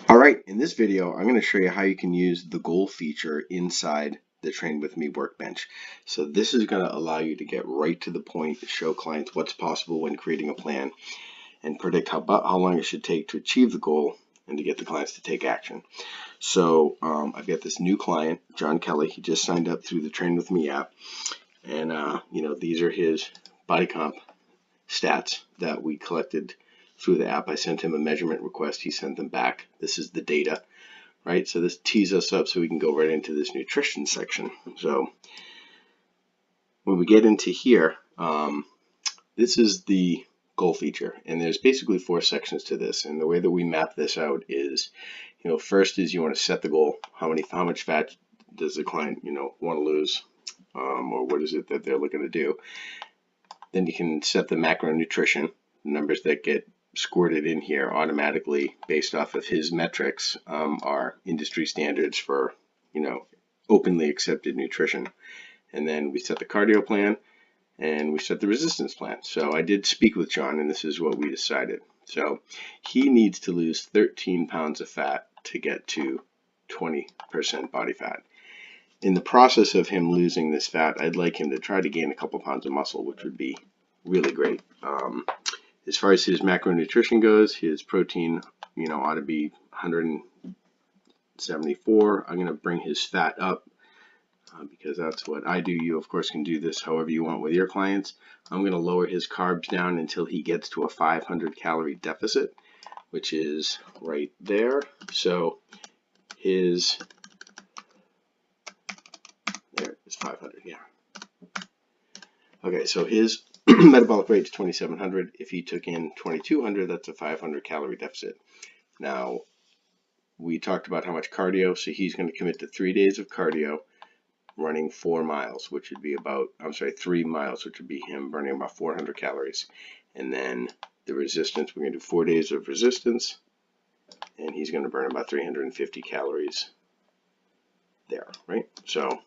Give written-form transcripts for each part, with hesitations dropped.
All right, in this video, I'm going to show you how you can use the goal feature inside the Train With Me workbench. So this is going to allow you to get right to the point, show clients what's possible when creating a plan, and predict how long it should take to achieve the goal and to get the clients to take action. So I've got this new client, John Kelly. He just signed up through the Train With Me app, and these are his body comp stats that we collected through the app. I sent him a measurement request. He sent them back. This is the data, right? So this tees us up so we can go right into this nutrition section. So when we get into here, this is the goal feature, and there's basically 4 sections to this. And the way that we map this out is, first is you want to set the goal. How much fat does the client, want to lose, or what is it that they're looking to do? Then you can set the macronutrition, numbers that get squirted in here automatically based off of his metrics are industry standards for, openly accepted nutrition. And then we set the cardio plan and we set the resistance plan. So I did speak with John, and this is what we decided. So he needs to lose 13 pounds of fat to get to 20% body fat. In the process of him losing this fat, I'd like him to try to gain a couple pounds of muscle, which would be really great. As far as his macronutrition goes, his protein, ought to be 174. I'm going to bring his fat up because that's what I do. You, of course, can do this however you want with your clients. I'm going to lower his carbs down until he gets to a 500 calorie deficit, which is right there. So his, there is 500, yeah. Okay, so his metabolic rate is 2,700. If he took in 2,200, that's a 500 calorie deficit. Now, we talked about how much cardio, so he's going to commit to 3 days of cardio, running 4 miles, which would be 3 miles, which would be him burning about 400 calories. And then the resistance, we're going to do 4 days of resistance, and he's going to burn about 350 calories there, right? So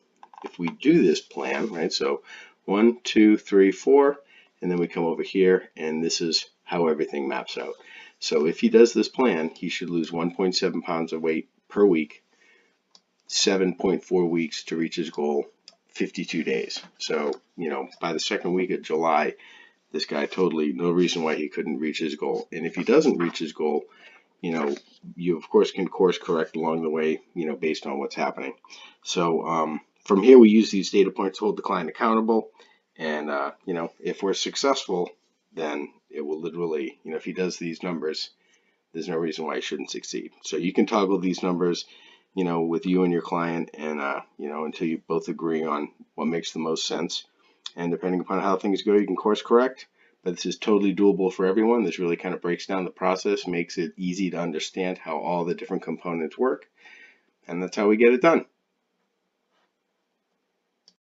if we do this plan, right, so 1, 2, 3, 4, and then we come over here, and this is how everything maps out. So if he does this plan, he should lose 1.7 pounds of weight per week, 7.4 weeks to reach his goal, 52 days. So, by the second week of July, this guy totally, no reason why he couldn't reach his goal. And if he doesn't reach his goal, you of course can course correct along the way, based on what's happening. So from here, we use these data points to hold the client accountable. And, if we're successful, then it will literally, if he does these numbers, there's no reason why he shouldn't succeed. So you can toggle these numbers, with you and your client, and, until you both agree on what makes the most sense. And depending upon how things go, you can course correct. But this is totally doable for everyone. This really kind of breaks down the process, makes it easy to understand how all the different components work. And that's how we get it done.